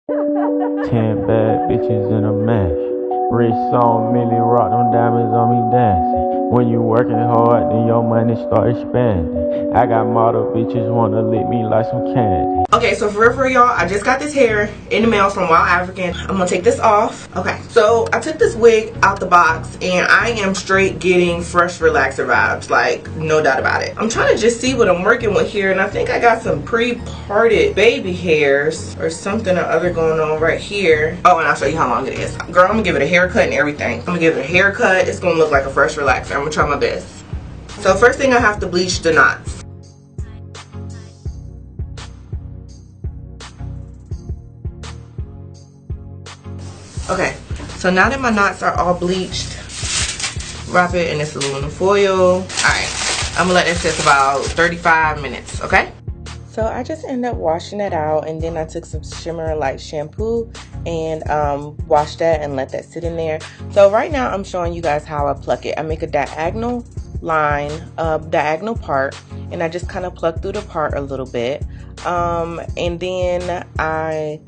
10 bad bitches in a mash. Rich song, Millie rock, them diamonds on me dancing. When you working hard, then your money start expanding. I got model bitches wanna lick me like some candy. Okay, so for real, y'all, I just got this hair in the mail from Wild African. I'm gonna take this off. Okay, so I took this wig out the box and I am straight getting fresh relaxer vibes, like no doubt about it. I'm trying to just see what I'm working with here, and I think I got some pre-parted baby hairs or something or other going on right here. Oh, and I'll show you how long it is. Girl, I'm gonna give it a haircut and everything. I'm gonna give it a haircut. It's gonna look like a fresh relaxer. I'm gonna try my best. So first thing, I have to bleach the knots. Okay, so now that my knots are all bleached, wrap it in this aluminum foil. Alright, I'm gonna let this sit about 35 minutes, okay? So I just ended up washing it out, and then I took some Shimmer Light shampoo and washed that and let that sit in there. So right now I'm showing you guys how I pluck it. I make a diagonal line, diagonal part, and I just kind of pluck through the part a little bit. And then I,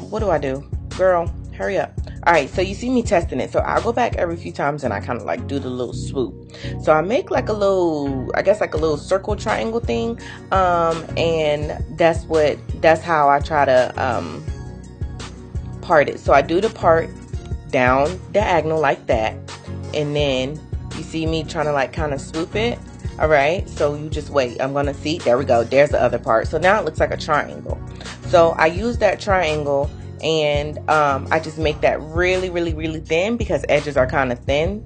what do I do? Girl, hurry up. All right, so you see me testing it. So I'll go back every few times and I kind of like do the little swoop. So I make like a little, I guess like a little circle triangle thing. And that's how I try to part it. So I do the part down diagonal like that. And then you see me trying to like kind of swoop it. All right, so you just wait. I'm gonna see, there we go. There's the other part. So now it looks like a triangle. So I use that triangle, and I just make that really, really, really thin because edges are kind of thin.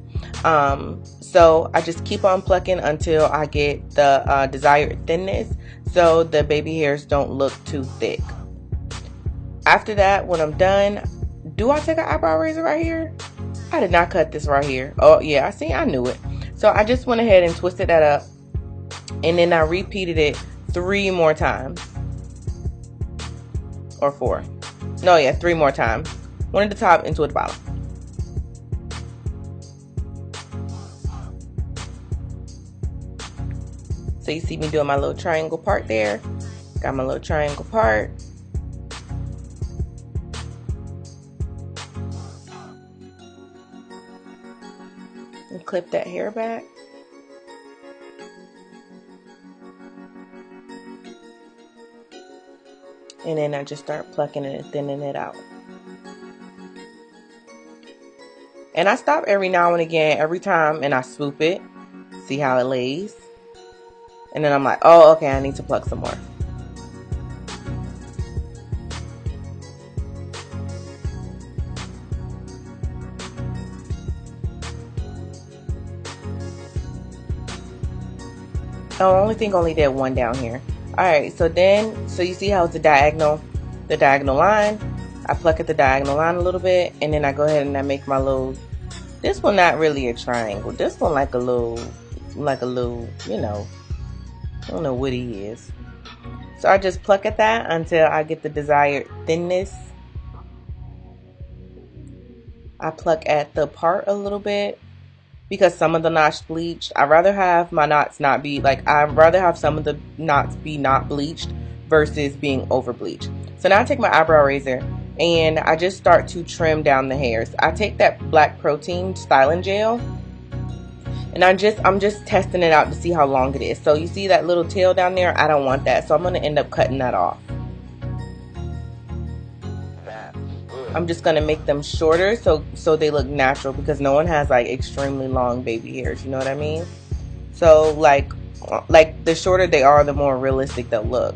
So I just keep on plucking until I get the desired thinness, so the baby hairs don't look too thick. After that, when I'm done, do I take an eyebrow razor right here? I did not cut this right here. Oh yeah, I knew it. So I just went ahead and twisted that up, and then I repeated it 3 more times. Or 4. No, yeah, 3 more times. 1 at the top and 2 at the bottom. So you see me doing my little triangle part there. Got my little triangle part. And clip that hair back. And then I just start plucking it and thinning it out. And I stop every now and again, every time, and I swoop it. See how it lays. And then I'm like, oh, okay, I need to pluck some more. Oh, I only think only did 1 down here. Alright, so you see how it's the diagonal line. I pluck at the diagonal line a little bit, and then I go ahead and I make my little, this one not really a triangle. This one like a little, you know, I don't know what he is. So I just pluck at that until I get the desired thinness. I pluck at the part a little bit, because some of the knots bleach. I'd rather have my knots not be like, I'd rather have some of the knots be not bleached versus being over bleached. So now I take my eyebrow razor and I just start to trim down the hairs. I take that Black Protein styling gel, and I'm just testing it out to see how long it is. So you see that little tail down there? I don't want that, so I'm gonna end up cutting that off. I'm just gonna make them shorter so they look natural, because no one has like extremely long baby hairs, you know what I mean? So like the shorter they are, the more realistic they'll look.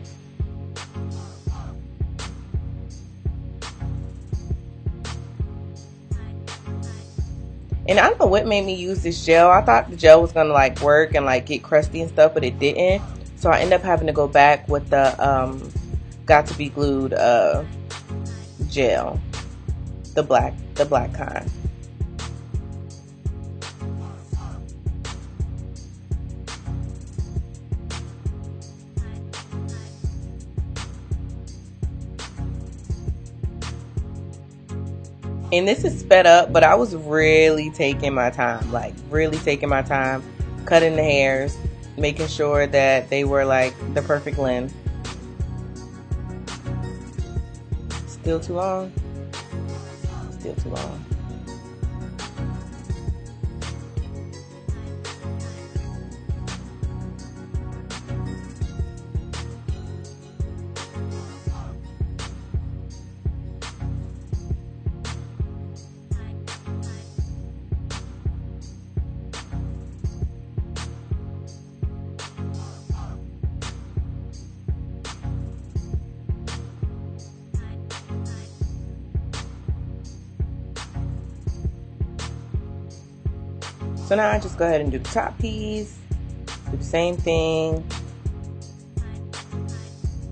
And I don't know what made me use this gel. I thought the gel was gonna like work and like get crusty and stuff, but it didn't. So I ended up having to go back with the Got to Be Glued gel. The black kind. And this is sped up, but I was really taking my time, like really taking my time, cutting the hairs, making sure that they were like the perfect length. Still too long? Still too long. So now I just go ahead and do the top piece, do the same thing,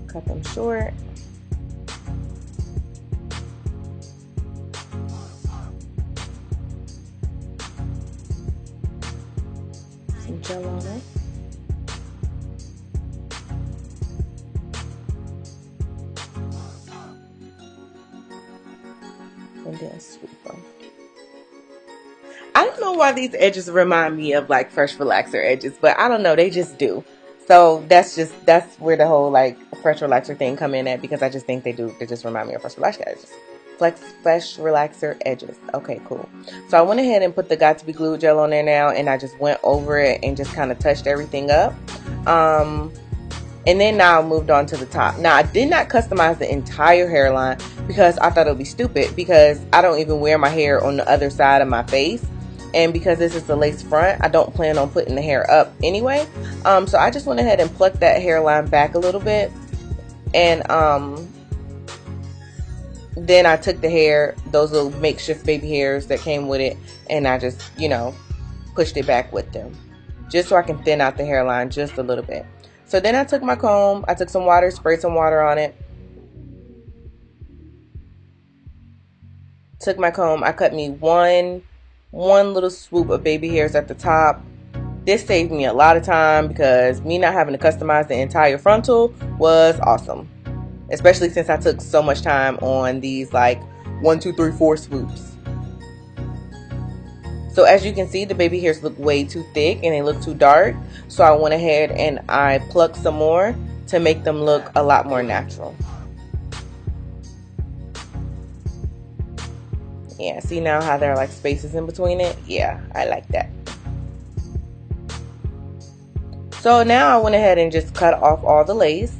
cut them short. Some gel on it. And then sweep them. I don't know why these edges remind me of like Fresh Relaxer edges, but I don't know, they just do. So that's where the whole like Fresh Relaxer thing come in at, because I just think they just remind me of Fresh Relaxer edges. Fresh Relaxer edges. Okay, cool. So I went ahead and put the Got To Be Glued gel on there now, and I just went over it and just kind of touched everything up. And then now I moved on to the top. Now I did not customize the entire hairline because I thought it would be stupid, because I don't even wear my hair on the other side of my face. And because this is the lace front, I don't plan on putting the hair up anyway. So I just went ahead and plucked that hairline back a little bit. And then I took the hair, those little makeshift baby hairs that came with it, and I just, you know, pushed it back with them. Just so I can thin out the hairline just a little bit. So then I took my comb, I took some water, sprayed some water on it. Took my comb, I cut me one little swoop of baby hairs at the top. This saved me a lot of time, because me not having to customize the entire frontal was awesome, especially since I took so much time on these like 1, 2, 3, 4 swoops. So as you can see, the baby hairs look way too thick and they look too dark, so I went ahead and I plucked some more to make them look a lot more natural. Yeah, see now how there are like spaces in between it? Yeah, I like that. So now I went ahead and just cut off all the lace.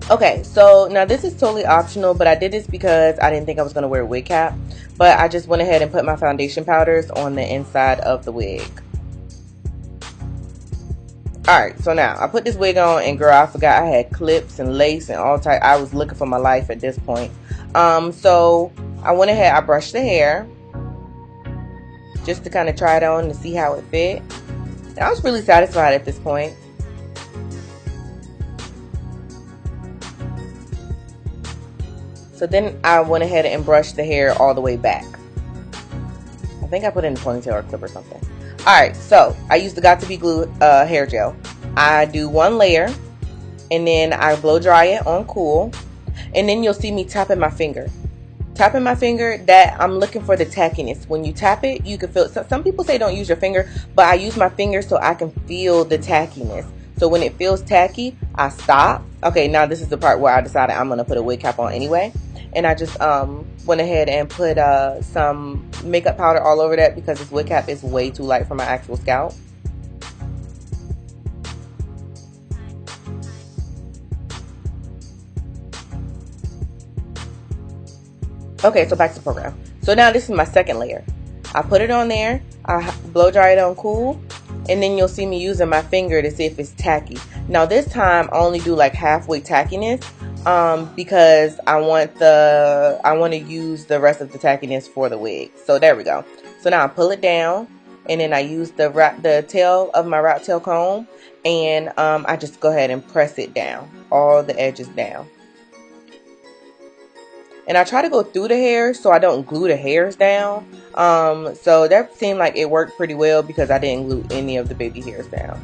Okay, so now this is totally optional, but I did this because I didn't think I was going to wear a wig cap. But I just went ahead and put my foundation powders on the inside of the wig. Alright, so now I put this wig on, and girl, I forgot I had clips and lace and all type. I was looking for my life at this point. So I went ahead, I brushed the hair just to kind of try it on to see how it fit. And I was really satisfied at this point. So then I went ahead and brushed the hair all the way back. I think I put it in a ponytail or clip or something. Alright, so I used the Got To Be Glued hair gel. I do one layer, and then I blow dry it on cool. And then you'll see me tapping my finger. Tapping my finger, that I'm looking for the tackiness. When you tap it, you can feel, some people say don't use your finger, but I use my finger so I can feel the tackiness. So when it feels tacky, I stop. Okay, now this is the part where I decided I'm going to put a wig cap on anyway. And I just went ahead and put some makeup powder all over that, because this wig cap is way too light for my actual scalp. Okay, so back to the program. So now this is my second layer. I put it on there, I blow dry it on cool, and then you'll see me using my finger to see if it's tacky. Now this time I only do like halfway tackiness, because I want to use the rest of the tackiness for the wig. So there we go. So now I pull it down, and then I use the tail of my rat tail comb, and I just go ahead and press it down, all the edges down. And I try to go through the hair so I don't glue the hairs down. So that seemed like it worked pretty well, because I didn't glue any of the baby hairs down.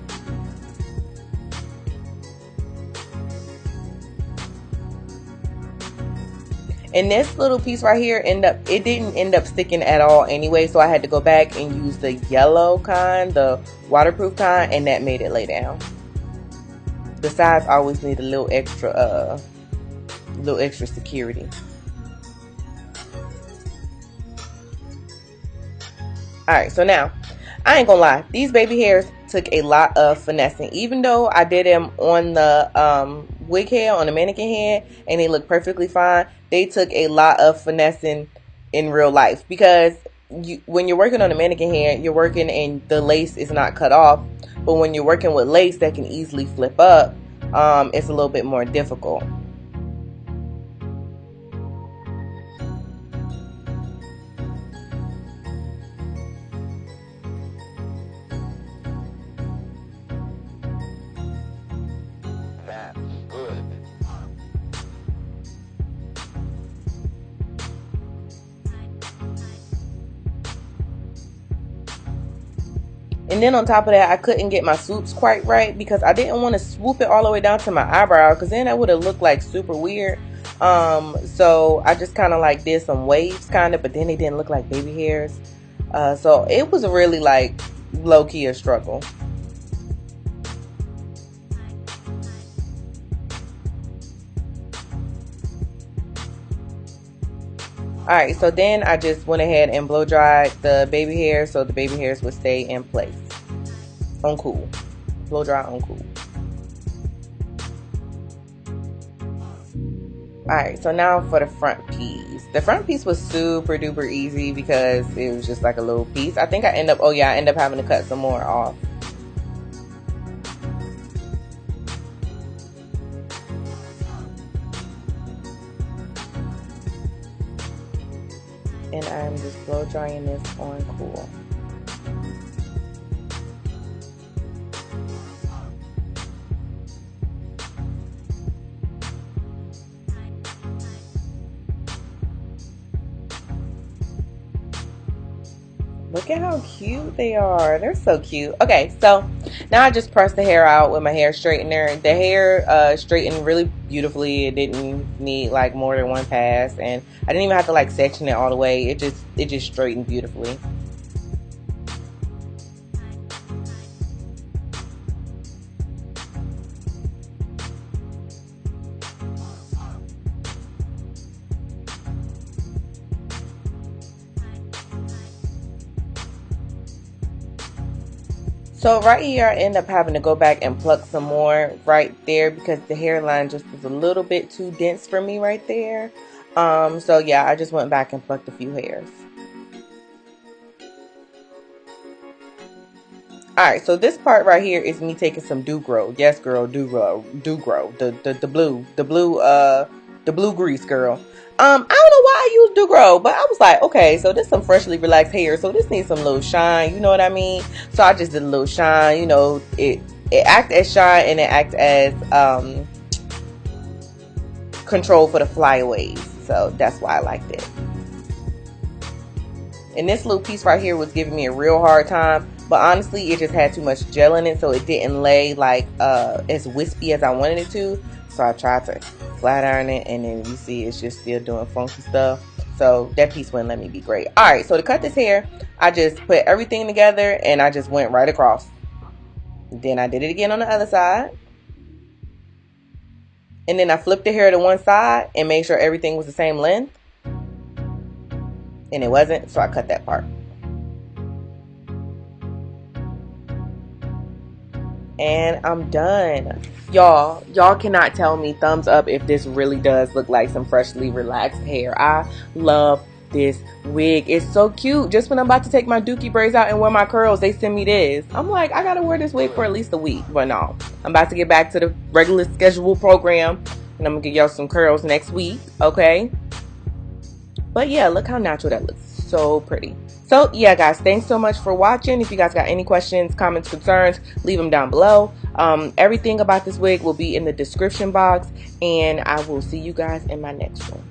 And this little piece right here it didn't end up sticking at all anyway, so I had to go back and use the yellow kind, the waterproof kind, and that made it lay down. The sides always need a little extra security. Alright, so now I ain't gonna lie, these baby hairs took a lot of finessing. Even though I did them on the wig hair, on the mannequin head, and they look perfectly fine, they took a lot of finessing in real life. Because when you're working on a mannequin hair, you're working and the lace is not cut off. But when you're working with lace that can easily flip up, it's a little bit more difficult. And then on top of that, I couldn't get my swoops quite right because I didn't want to swoop it all the way down to my eyebrow, because then that would have looked like super weird. So I just kind of like did some waves kind of, but then they didn't look like baby hairs. So it was really like low-key a struggle. Alright, so then I just went ahead and blow dried the baby hairs so the baby hairs would stay in place. On cool. Blow dry on cool. Alright, so now for the front piece. The front piece was super duper easy because it was just like a little piece. I think I end up having to cut some more off. And I'm just blow drying this on cool. Look at how cute they are. They're so cute. Okay, so now I just pressed the hair out with my hair straightener. The hair straightened really beautifully. It didn't need like more than one pass, and I didn't even have to like section it all the way. It just straightened beautifully. So right here, I end up having to go back and pluck some more right there because the hairline just was a little bit too dense for me right there. So yeah, I just went back and plucked a few hairs. Alright, so this part right here is me taking some Do-Gro. Yes, girl, Do-Gro. Do-Gro. The blue grease, girl. I don't know why I use Do-Gro, but I was like, okay, so this is some freshly relaxed hair, so this needs some little shine, you know what I mean? So I just did a little shine, you know, it acts as shine and it acts as control for the flyaways. So that's why I liked it. And this little piece right here was giving me a real hard time, but honestly, it just had too much gel in it, so it didn't lay like as wispy as I wanted it to. So I tried to flat iron it, and then you see it's just still doing funky stuff. So that piece wouldn't let me be great. Alright, so to cut this hair, I just put everything together and I just went right across. Then I did it again on the other side. And then I flipped the hair to one side and made sure everything was the same length. And it wasn't, so I cut that part. And I'm done. Y'all cannot tell me thumbs up if this really does look like some freshly relaxed hair. I love this wig. It's so cute. Just when I'm about to take my dookie braids out and wear my curls, they send me this. I'm like, I gotta wear this wig for at least a week. But no, I'm about to get back to the regular schedule program, and I'm gonna give y'all some curls next week, okay? But yeah, look how natural that looks. So pretty. So yeah, guys, thanks so much for watching. If you guys got any questions, comments, concerns, leave them down below. Everything about this wig will be in the description box, and I will see you guys in my next one.